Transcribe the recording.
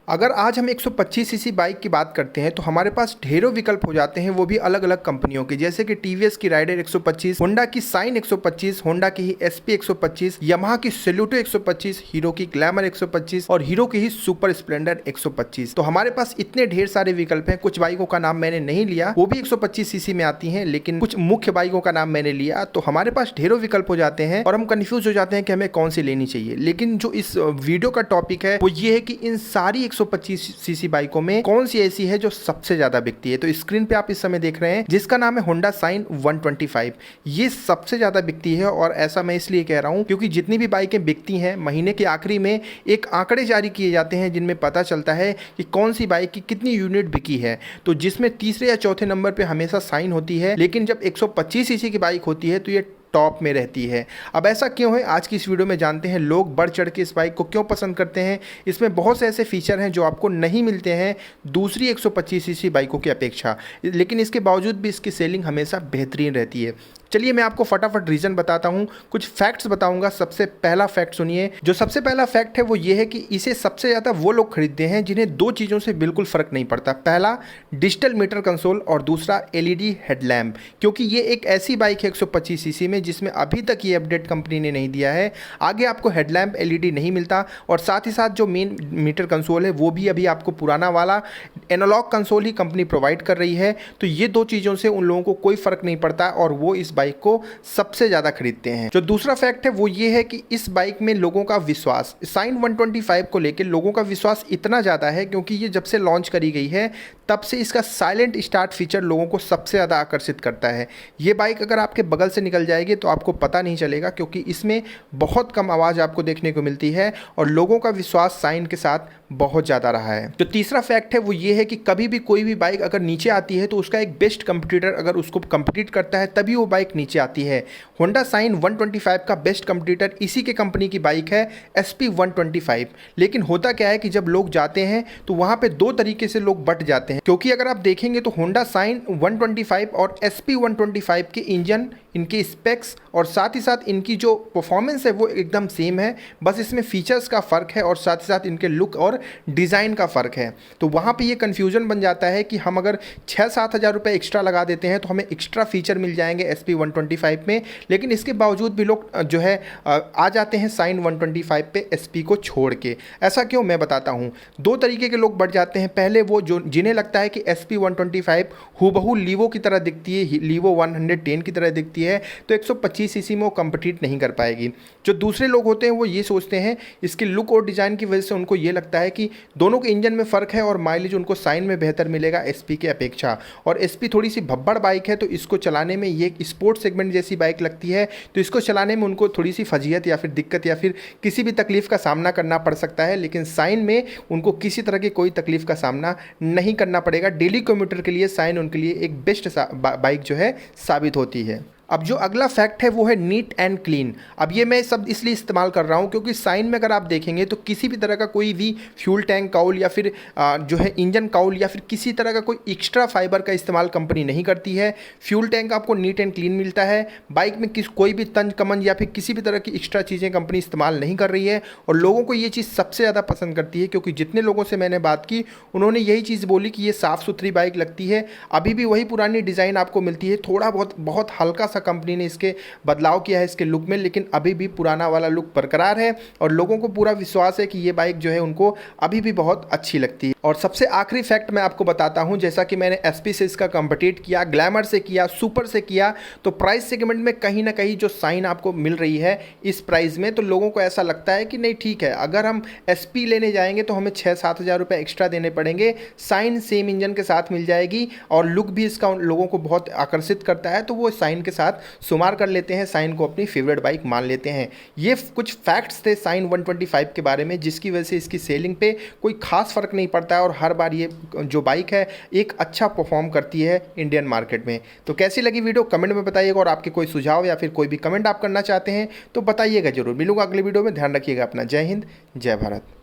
अगर आज हम 125 सीसी बाइक की बात करते हैं तो हमारे पास ढेरों विकल्प हो जाते हैं, वो भी अलग अलग कंपनियों के, जैसे कि टीवीएस की राइडर 125, होंडा की साइन 125, होंडा की ही एसपी 125, यामाहा की सेल्यूटो 125, हीरो की ग्लैमर 125 और हीरो की ही सुपर स्प्लेंडर 125। तो हमारे पास इतने ढेर सारे विकल्प हैं। कुछ बाइकों का नाम मैंने नहीं लिया, वो भी 125 सीसी में आती हैं, लेकिन कुछ मुख्य बाइकों का नाम मैंने लिया। तो हमारे पास ढेरों विकल्प हो जाते हैं और हम कंफ्यूज हो जाते हैं कि हमें कौन सी लेनी चाहिए। लेकिन जो इस वीडियो का टॉपिक है वो ये है कि इन सारी 125 सीसी बाइकों में कौन सी ऐसी है जो सबसे ज्यादा बिकती है। तो स्क्रीन पे आप इस समय देख रहे हैं जिसका नाम है होंडा साइन 125। ये सबसे ज्यादा बिकती है और ऐसा मैं इसलिए कह रहा हूं क्योंकि जितनी भी बाइकें बिकती हैं महीने के आखिरी में एक आंकड़े जारी किए जाते हैं जिनमें पता चलता है कि कौन सी बाइक की कितनी यूनिट बिकी है। तो जिसमें तीसरे या चौथे नंबर पे हमेशा साइन होती है, लेकिन जब 125 सीसी की बाइक होती है तो ये टॉप में रहती है। अब ऐसा क्यों है, आज की इस वीडियो में जानते हैं। लोग बढ़ चढ़ के इस बाइक को क्यों पसंद करते हैं। इसमें बहुत से ऐसे फीचर हैं जो आपको नहीं मिलते हैं दूसरी 125 सीसी बाइकों की अपेक्षा, लेकिन इसके बावजूद भी इसकी सेलिंग हमेशा बेहतरीन रहती है। चलिए मैं आपको फटाफट रीजन बताता हूं, कुछ फैक्ट्स बताऊंगा। सबसे पहला फैक्ट सुनिए। जो सबसे पहला फैक्ट है वो ये है कि इसे सबसे ज़्यादा वो लोग खरीदते हैं जिन्हें दो चीज़ों से बिल्कुल फ़र्क नहीं पड़ता। पहला डिजिटल मीटर कंसोल और दूसरा एलईडी हेडलैम्प, क्योंकि ये एक ऐसी बाइक है 125 सीसी में जिसमें अभी तक ये अपडेट कंपनी ने नहीं दिया है। आगे आपको हेडलैम्प एलईडी नहीं मिलता और साथ ही साथ जो मेन मीटर कंसोल है वो भी अभी आपको पुराना वाला एनालॉग कंसोल ही कंपनी प्रोवाइड कर रही है। तो ये दो चीज़ों से उन लोगों को कोई फ़र्क नहीं पड़ता और वो इस बाइक को सबसे ज़्यादा खरीदते हैं। जो दूसरा फैक्ट है वो ये है कि इस बाइक में लोगों का विश्वास, साइन 125 को लेकर लोगों का विश्वास इतना ज़्यादा है क्योंकि ये जब से लॉन्च करी गई है तब से इसका साइलेंट स्टार्ट फीचर लोगों को सबसे ज़्यादा आकर्षित करता है। ये बाइक अगर आपके बगल से निकल जाएगी तो आपको पता नहीं चलेगा क्योंकि इसमें बहुत कम आवाज़ आपको देखने को मिलती है और लोगों का विश्वास साइन के साथ बहुत ज़्यादा रहा है। जो तीसरा फैक्ट है वो ये है कि कभी भी कोई भी बाइक अगर नीचे आती है तो उसका एक बेस्ट कंपटीटर अगर उसको कंपीट करता है तभी वो बाइक नीचे आती है। होंडा साइन 125 का बेस्ट कंपटीटर इसी के कंपनी की बाइक है एसपी 125। लेकिन होता क्या है कि जब लोग जाते हैं तो वहाँ पे दो तरीके से लोग बट जाते हैं, क्योंकि अगर आप देखेंगे तो होंडा साइन 125 और एसपी 125 के इंजन, इनके स्पेक्स और साथ ही साथ इनकी जो परफॉर्मेंस है वो एकदम सेम है। बस इसमें फीचर्स का फ़र्क है और साथ ही साथ इनके लुक और डिज़ाइन का फ़र्क है। तो वहाँ पे ये कन्फ्यूजन बन जाता है कि हम अगर 6-7 हज़ार रुपये एक्स्ट्रा लगा देते हैं तो हमें एक्स्ट्रा फीचर मिल जाएंगे एसपी 125 में, लेकिन इसके बावजूद भी लोग जो है आ जाते हैं साइन 125 पे एसपी को छोड़ के। ऐसा क्यों, मैं बताता हूँ। दो तरीके के लोग बढ़ जाते हैं। पहले वो जो जिन्हें लगता है कि एसपी 125 हूबहू लीवो की तरह दिखती है, लीवो 110 की तरह दिखती है, तो 125 सीसी में वो कम्पीट नहीं कर पाएगी। जो दूसरे लोग होते हैं वो ये सोचते हैं, इसके लुक और डिज़ाइन की वजह से उनको ये लगता है कि दोनों के इंजन में फ़र्क है और माइलेज उनको साइन में बेहतर मिलेगा एसपी के अपेक्षा। और एसपी थोड़ी सी भब्बड़ बाइक है तो इसको चलाने में ये स्पोर्ट्स सेगमेंट जैसी बाइक लगती है, तो इसको चलाने में उनको थोड़ी सी फजीहत या फिर दिक्कत या फिर किसी भी तकलीफ़ का सामना करना पड़ सकता है। लेकिन साइन में उनको किसी तरह की कोई तकलीफ़ का सामना नहीं करना पड़ेगा। डेली कम्यूटर के लिए साइन उनके लिए एक बेस्ट बाइक जो है साबित होती है। अब जो अगला फैक्ट है वो है नीट एंड क्लीन। अब ये मैं सब इसलिए इस्तेमाल कर रहा हूँ क्योंकि साइन में अगर आप देखेंगे तो किसी भी तरह का कोई भी फ्यूल टैंक काउल या फिर जो है इंजन काउल या फिर किसी तरह का कोई एक्स्ट्रा फाइबर का इस्तेमाल कंपनी नहीं करती है। फ्यूल टैंक आपको नीट एंड क्लीन मिलता है। बाइक में कोई भी तंज कमंज या फिर किसी भी तरह की एक्स्ट्रा चीज़ें कंपनी इस्तेमाल नहीं कर रही है और लोगों को ये चीज़ सबसे ज़्यादा पसंद करती है क्योंकि जितने लोगों से मैंने बात की उन्होंने यही चीज़ बोली कि ये साफ़ सुथरी बाइक लगती है। अभी भी वही पुरानी डिज़ाइन आपको मिलती है, थोड़ा बहुत हल्का सा कंपनी ने इसके बदलाव किया है इसके लुक में, लेकिन अभी भी पुराना वाला लुक बरकरार है और लोगों को पूरा विश्वास है कि ये बाइक जो है उनको अभी भी बहुत अच्छी लगती है। और सबसे आखिरी फैक्ट मैं आपको बताता हूं, जैसा कि मैंने एसपी से इसका कंपीट किया, ग्लैमर से किया, सुपर से किया, तो प्राइस सेगमेंट में कहीं ना कहीं जो साइन आपको मिल रही है इस प्राइस में, तो लोगों को ऐसा लगता है कि नहीं ठीक है, अगर हम एसपी लेने जाएंगे तो हमें 6-7 हज़ार रुपये एक्स्ट्रा देने पड़ेंगे, साइन सेम इंजन के साथ मिल जाएगी और लुक भी इसका उन लोगों को बहुत आकर्षित करता है, तो वो साइन के साथ शुमार कर लेते हैं, साइन को अपनी फेवरेट बाइक मान लेते हैं। ये कुछ फैक्ट्स थे साइन 125 के बारे में जिसकी वजह से इसकी सेलिंग पे कोई खास फर्क नहीं पड़ता है और हर बार ये जो बाइक है एक अच्छा परफॉर्म करती है इंडियन मार्केट में। तो कैसी लगी वीडियो कमेंट में बताइएगा और आपके कोई सुझाव या फिर कोई भी कमेंट आप करना चाहते हैं तो बताइएगा जरूर। मिलूंगा अगले वीडियो में। ध्यान रखिएगा अपना। जय हिंद, जय भारत।